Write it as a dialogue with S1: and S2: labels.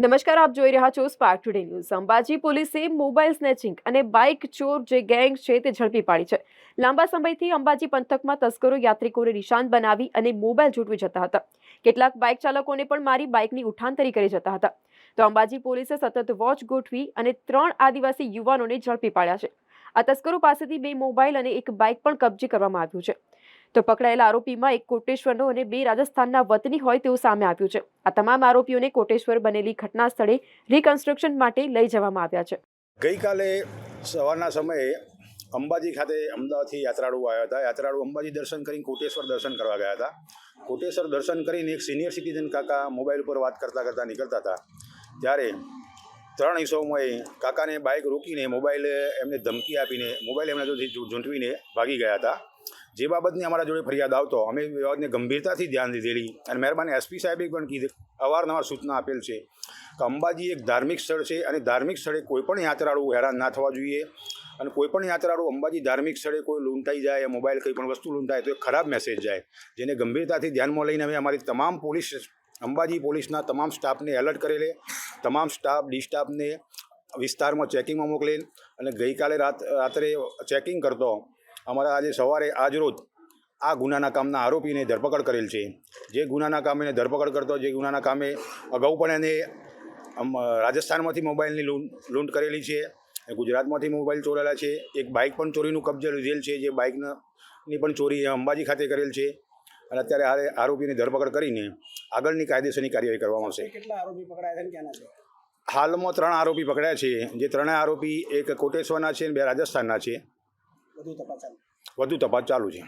S1: નમસ્કાર, આપ જોઈ રહ્યા છો સ્પાર્ક ટુડે ન્યૂઝ। અંબાજી પોલીસે મોબાઈલ સ્નેચિંગ અને બાઇક ચોર જે ગેંગ છે તે ઝડપી પાડી છે। લાંબા સમયથી અંબાજી પંથકમાં તસ્કરો યાત્રિકોને નિશાન બનાવી અને મોબાઈલ લૂંટવી જતા હતા। કેટલાક બાઇક ચાલકોને પણ મારી બાઇકની ઉઠાંતરી કરી જતા હતા। તો અંબાજી પોલીસે સતત વોચ ગોઠવી અને 3 આદિવાસી યુવાનોને ઝડપી પાડ્યા છે। આ તસ્કરો પાસેથી 2 મોબાઈલ અને એક બાઇક પણ કબજે કરવામાં આવ્યું છે। તો પકડાયેલા આરોપીમાં એક કોટેશ્વરનો અને 2 રાજસ્થાનના વતની હોય તેવું સામે આવ્યું છે। આ તમામ આરોપીઓને કોટેશ્વર બનેલી ઘટના સ્થળે રિકન્સ્ટ્રક્શન માટે લઈ જવામાં આવ્યા છે।
S2: ગઈકાલે સવારના સમયે અંબાજી ખાતે અમદાવાદથી યાત્રાળુઓ આવ્યા હતા। યાત્રાળુ અંબાજી દર્શન કરીને કોટેશ્વર દર્શન કરવા ગયા હતા। કોટેશ્વર દર્શન કરીને એક સિનિયર સિટીઝન કાકા મોબાઈલ ઉપર વાત કરતાં નીકળતા હતા, ત્યારે 3 ઈસમોએ કાકાને બાઇક રોકીને મોબાઈલ એમને ધમકી આપીને મોબાઈલ એમના જોડેથી ઝૂંટવીને ભાગી ગયા હતા। જે બાબતની અમારા જોડે ફરિયાદ આવતો અમે વિવાદને ગંભીરતાથી ધ્યાન લીધેલી અને મહેરબાન એસપી સાહેબે પણ અવારનવાર સૂચના આપેલ છે કે અંબાજી એક ધાર્મિક સ્થળ છે અને ધાર્મિક સ્થળે કોઈપણ યાત્રાળુ હેરાન ના થવા જોઈએ। અને કોઈપણ યાત્રાળુ અંબાજી ધાર્મિક સ્થળે કોઈ લૂંટાઈ જાય, મોબાઈલ કંઈ પણ વસ્તુ લૂંટાય તો એક ખરાબ મેસેજ જાય, જેને ગંભીરતાથી ધ્યાનમાં લઈને અમે અમારી તમામ અંબાજી પોલીસના તમામ સ્ટાફને એલર્ટ કરેલે, તમામ સ્ટાફ ડી સ્ટાફને વિસ્તારમાં ચેકિંગમાં મોકલેલ અને ગઈકાલે રાત્રે ચેકિંગ કરતો અમારા આજે સવારે આજરોજ આ ગુનાના કામના આરોપીને ધરપકડ કરેલ છે। જે ગુનાના કામે ધરપકડ કરતો, જે ગુનાના કામે અગાઉ પણ એને રાજસ્થાનમાંથી મોબાઈલની લૂંટ કરેલી છે, ગુજરાતમાંથી મોબાઈલ ચોરેલા છે, એક બાઇક પણ ચોરીનું કબજે લીધેલ છે, જે બાઇકની પણ ચોરી અંબાજી ખાતે કરેલ છે અને અત્યારે આરોપીની ધરપકડ કરીને આગળની કાયદેસરની કાર્યવાહી કરવામાં આવશે।
S3: કેટલા આરોપી પકડાયા છે ક્યાંના છે?
S2: હાલમાં 3 આરોપી પકડાયા છે, જે 3 આરોપી એક કોટેશ્વરના છે અને 2 રાજસ્થાનના છે।
S3: વધુ તપાસ ચાલુ
S2: છે।